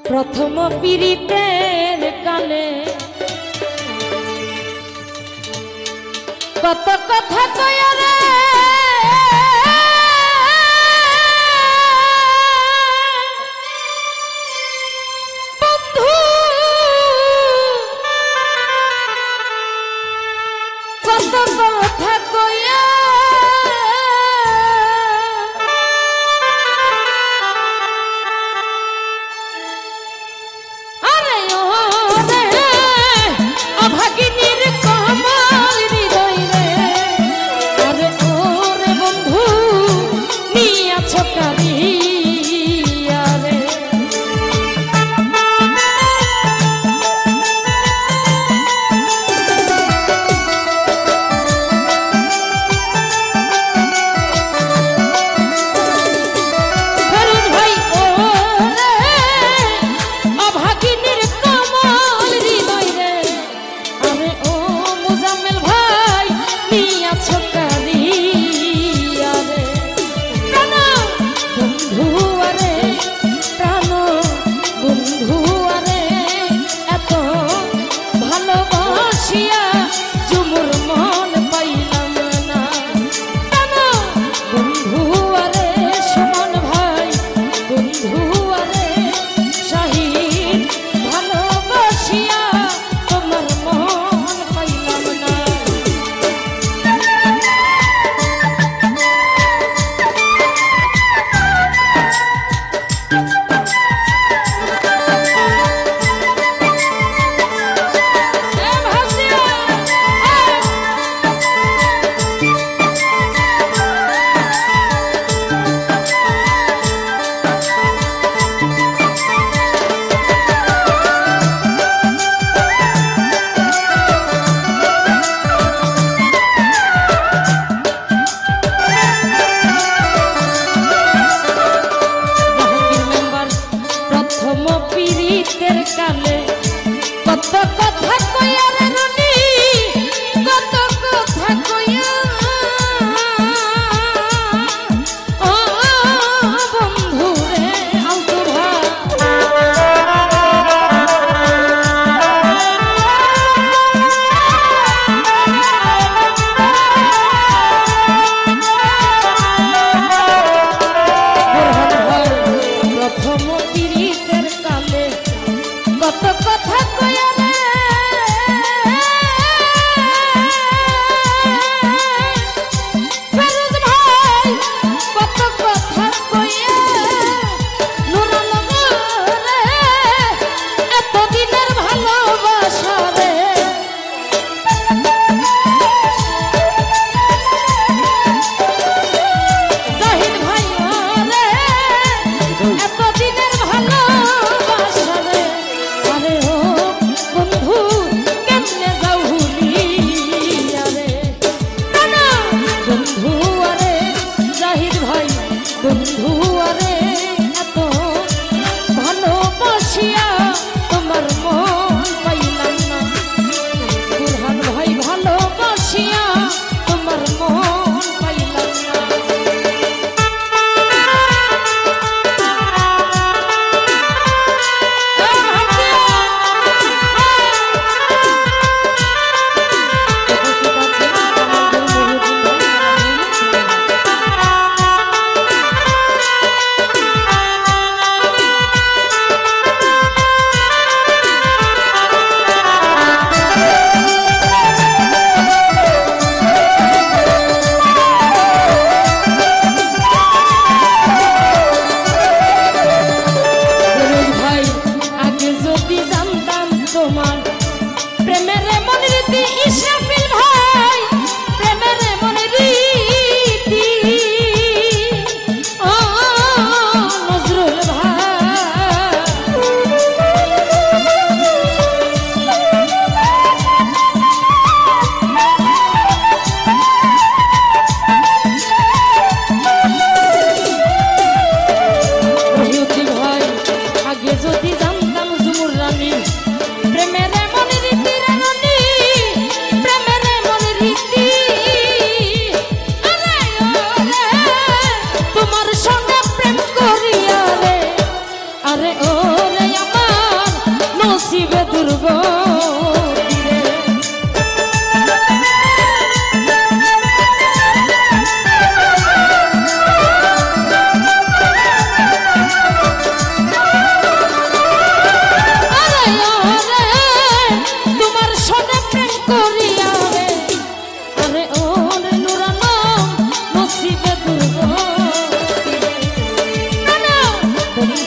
प्रथम पीड़ितेर काले कत कथा कया रे बंधु कत कथा कया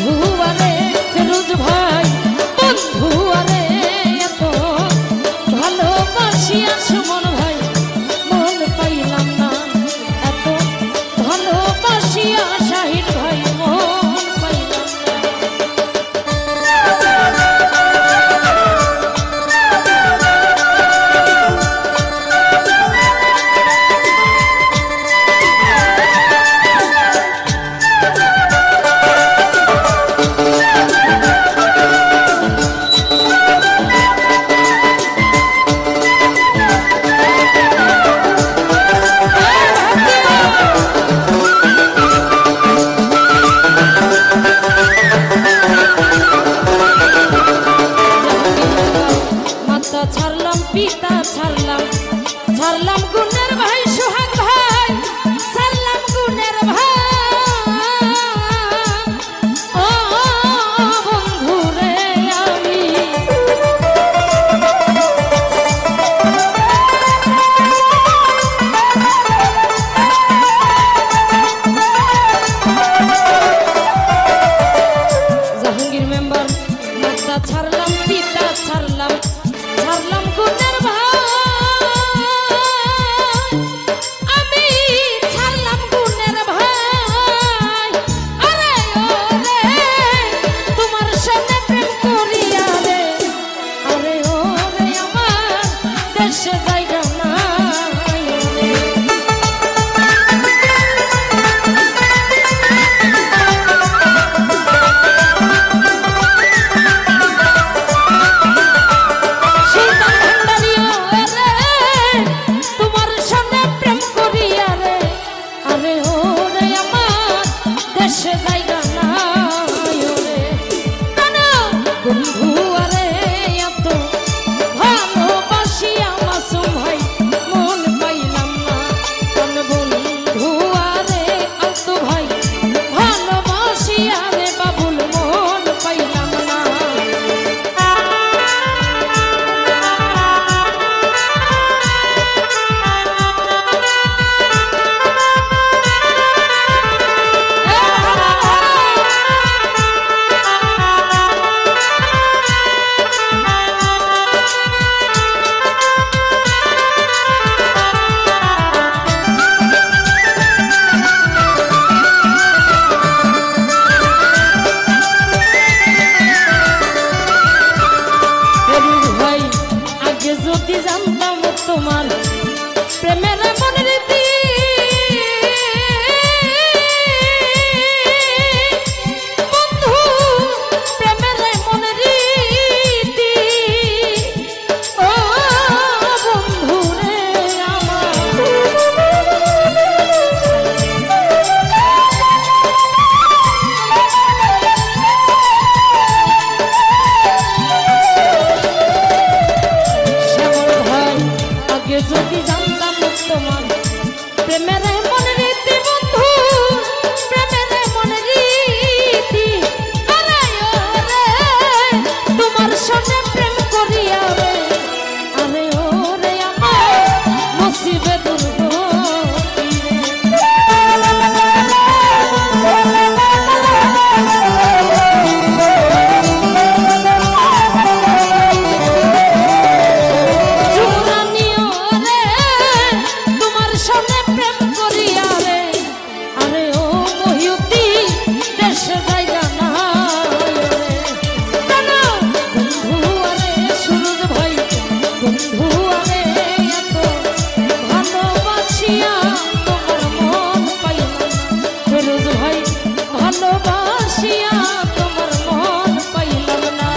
বন্ধু আরে ফিরোজ ভাই বন্ধু আরে এত ভালোবাসিয়া সুমন ভাই মন পাইলাম না এত ভালোবাসিয়া শাহিন ভাই মন পাইলাম না। ছাড়লাম পিতা ছাড়লাম ছাড়লাম গুণের ভাই সোহাগ ভাই ছাড়লাম গুণের ভাই ও বন্ধু রে আমি জাহাঙ্গীর মেম্বার মাতা ছাড়লাম পিতা ছাড়লাম ছাড়লাম গুণের ভাই আমি ছাড়লাম গুণের ভাই আরে ওরে তোমার সাথে প্রেম করিয়া রে আরে ওরে আমার দেশে জায়গা নাই তোমার সামনে প্রেম করিয়া রে আরে ওরে আমার দেশে জায়গা নাই ওরে বন্ধু আরে এত ভালোবাসিয়া মাসুম ভাই মন পাইলাম না কোন বন্ধু আরে এত ভাই ভালোবাসিয়া রে বাবুল মন পাইলাম না। ভাই আগে যদি জানতাম তোমার প্রেমের মনের রীতি বন্ধু প্রেমের মনের রীতি ও বন্ধু রে আমার শ্যামল ভাই আগে যদি জানতাম তোমার প্রেমের মনের রীতি বন্ধু প্রেমের মনের রীতি আরে ওরে তোমার সঙ্গে প্রেম করিয়া রে আরে ওরে আমার নসিবে দুর্গতি জুরানিও রে তোমার সঙ্গে প্রেম করিয়া রে আরে ও মহিউদ্দি দেশে জায়গা নাই রে বন্ধু আরে সুরজ ভাই বন্ধু আরে এত ভালোবাসিয়া তোমার মন পাইলাম না ফিরোজ ভাই ভালোবাসিয়া তোমার মন পাইলাম না।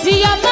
জিয়া